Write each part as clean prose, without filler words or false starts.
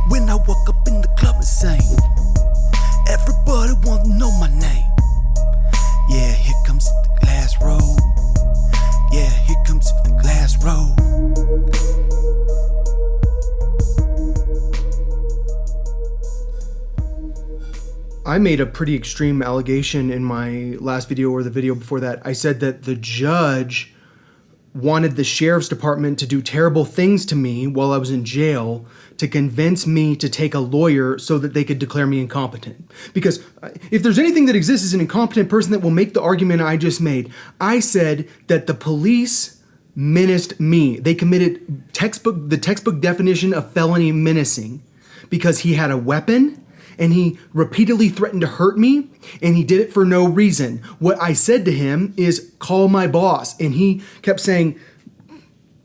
When I walk up in the club and sing, everybody want to know my name. Yeah, here comes the glass road. Yeah, here comes the glass road. I made a pretty extreme allegation in my last video or the video before that. I said that the judge wanted the sheriff's department to do terrible things to me while I was in jail to convince me to take a lawyer so that they could declare me incompetent. Because if there's anything that exists as an incompetent person that will make the argument I just made, I said that the police menaced me. They committed the textbook definition of felony menacing because he had a weapon and he repeatedly threatened to hurt me, and he did it for no reason. What I said to him is, call my boss. And he kept saying,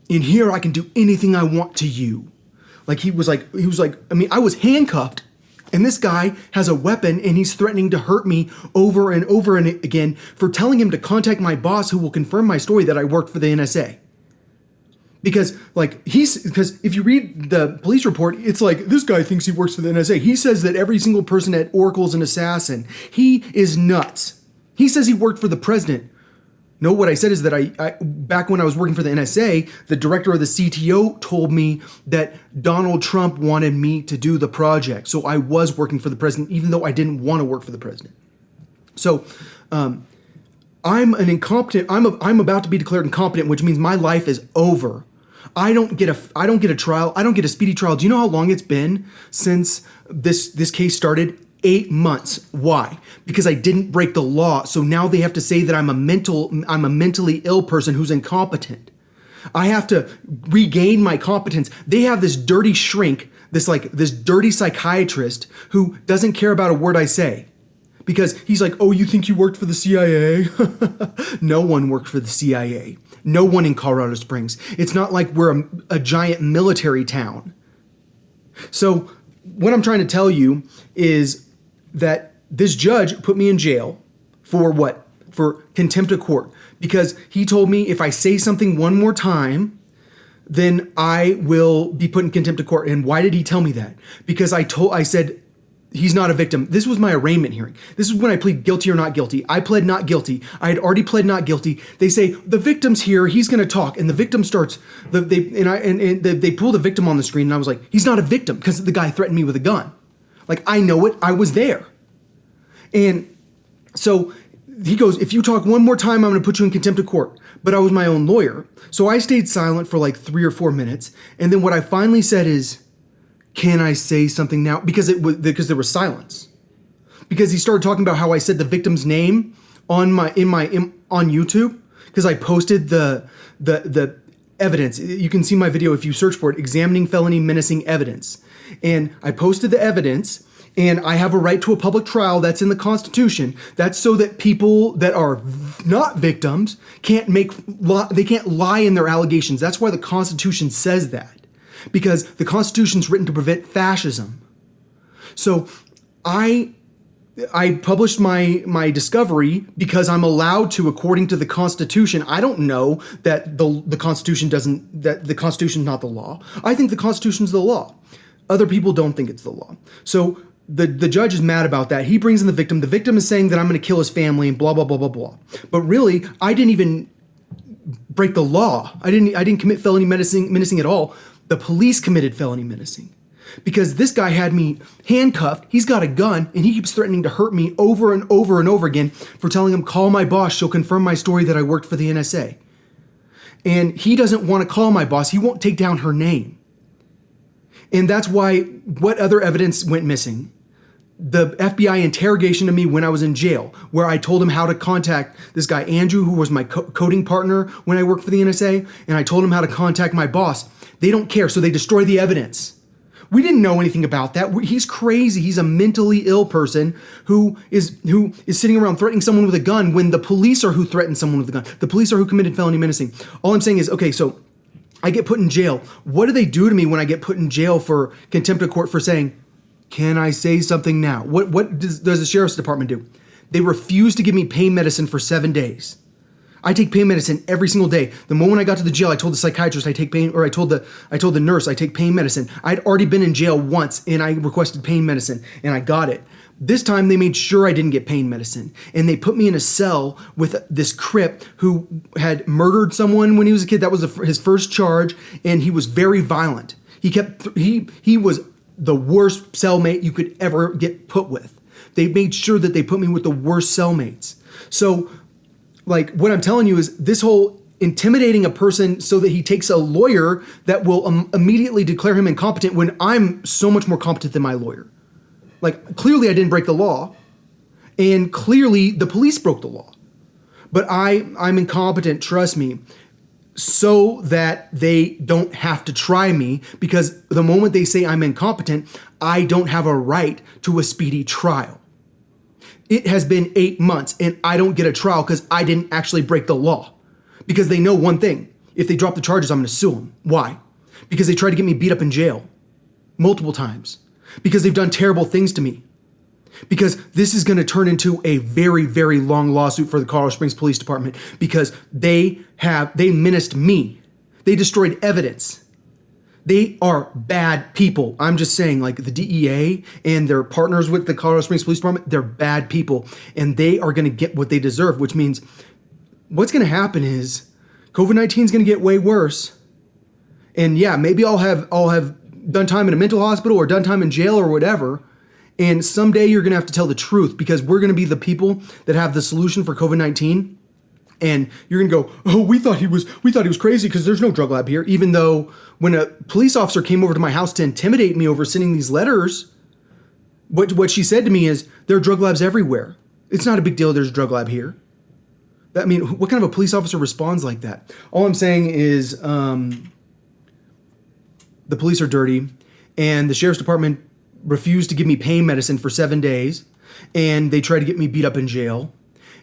in here I can do anything I want to you. He was like, I mean, I was handcuffed, and this guy has a weapon, and he's threatening to hurt me over and over and again for telling him to contact my boss, who will confirm my story that I worked for the NSA. Because if you read the police report, it's like, this guy thinks he works for the NSA. He says that every single person at Oracle is an assassin. He is nuts. He says he worked for the president. No, what I said is that I back when I was working for the NSA, the director of the CTO told me that Donald Trump wanted me to do the project. So I was working for the president, even though I didn't want to work for the president. So I'm an incompetent. I'm about to be declared incompetent, which means my life is over. I don't get a trial. I don't get a speedy trial. Do you know how long it's been since this case started? 8 months. Why? Because I didn't break the law. So now they have to say that I'm a mentally ill person who's incompetent. I have to regain my competence. They have this dirty shrink, this dirty psychiatrist who doesn't care about a word I say. Because he's like, oh, you think you worked for the CIA? No one worked for the CIA. No one in Colorado Springs. It's not like we're a giant military town. So what I'm trying to tell you is that this judge put me in jail for what? For contempt of court. Because he told me if I say something one more time, then I will be put in contempt of court. And why did he tell me that? Because I said, he's not a victim. This was my arraignment hearing. This is when I plead guilty or not guilty. I pled not guilty. I had already pled not guilty. They say, the victim's here, he's gonna talk. And the victim starts, they pull the victim on the screen, and I was like, he's not a victim, because the guy threatened me with a gun. I know it, I was there. And so he goes, if you talk one more time, I'm gonna put you in contempt of court. But I was my own lawyer. So I stayed silent for 3 or 4 minutes. And then what I finally said is, can I say something now? Because there was silence. Because he started talking about how I said the victim's name on YouTube. Because I posted the evidence. You can see my video if you search for it, examining felony menacing evidence. And I posted the evidence, and I have a right to a public trial. That's in the Constitution. That's so that people that are not victims can't lie in their allegations. That's why the Constitution says that. Because the Constitution's written to prevent fascism. So I published my discovery because I'm allowed to, according to the Constitution. I don't know that the Constitution's not the law. I think the Constitution's the law. Other people don't think it's the law. So the judge is mad about that. He brings in the victim. The victim is saying that I'm going to kill his family and blah, blah, blah, blah, blah. But really, I didn't even break the law. I didn't commit felony menacing at all. The police committed felony menacing because this guy had me handcuffed. He's got a gun, and he keeps threatening to hurt me over and over and over again for telling him, call my boss. She'll confirm my story that I worked for the NSA. And he doesn't want to call my boss. He won't take down her name. And that's why what other evidence went missing? The FBI interrogation of me when I was in jail, where I told him how to contact this guy, Andrew, who was my coding partner when I worked for the NSA, and I told him how to contact my boss. They don't care, so they destroy the evidence. We didn't know anything about that. He's crazy. He's a mentally ill person who is sitting around threatening someone with a gun when the police are who threatened someone with a gun. The police are who committed felony menacing. All I'm saying is, okay, so I get put in jail. What do they do to me when I get put in jail for contempt of court for saying, can I say something now? What does the sheriff's department do? They refuse to give me pain medicine for 7 days. I take pain medicine every single day. The moment I got to the jail, I told the psychiatrist I take pain, or I told the nurse I take pain medicine. I'd already been in jail once and I requested pain medicine and I got it. This time they made sure I didn't get pain medicine, and they put me in a cell with this Crip who had murdered someone when he was a kid. That was his first charge, and he was very violent. He was the worst cellmate you could ever get put with. They made sure that they put me with the worst cellmates. So, like, what I'm telling you is this whole intimidating a person so that he takes a lawyer that will immediately declare him incompetent when I'm so much more competent than my lawyer. Like, clearly I didn't break the law, and clearly the police broke the law. But I'm incompetent, trust me, so that they don't have to try me, because the moment they say I'm incompetent, I don't have a right to a speedy trial. It has been 8 months, and I don't get a trial because I didn't actually break the law. Because they know one thing: if they drop the charges, I'm going to sue them. Why? Because they tried to get me beat up in jail multiple times. Because they've done terrible things to me. Because this is going to turn into a very, very long lawsuit for the Colorado Springs Police Department, because they menaced me. They destroyed evidence. They are bad people. I'm just saying, like, the DEA and their partners with the Colorado Springs Police Department, they're bad people, and they are going to get what they deserve, which means what's going to happen is COVID-19 is going to get way worse. And yeah, maybe I'll have done time in a mental hospital or done time in jail or whatever. And someday you're going to have to tell the truth, because we're going to be the people that have the solution for COVID-19. And you're going to go, oh, we thought he was crazy because there's no drug lab here. Even though when a police officer came over to my house to intimidate me over sending these letters, what she said to me is, there are drug labs everywhere. It's not a big deal there's a drug lab here. I mean, what kind of a police officer responds like that? All I'm saying is, the police are dirty, and the sheriff's department refused to give me pain medicine for 7 days, and they tried to get me beat up in jail,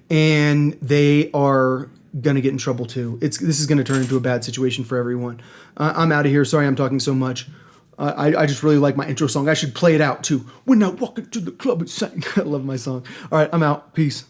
and they are going to get in trouble too. This is going to turn into a bad situation for everyone. I'm out of here. Sorry I'm talking so much. I just really like my intro song. I should play it out too. When I walk into the club and sing. I love my song. All right, I'm out. Peace.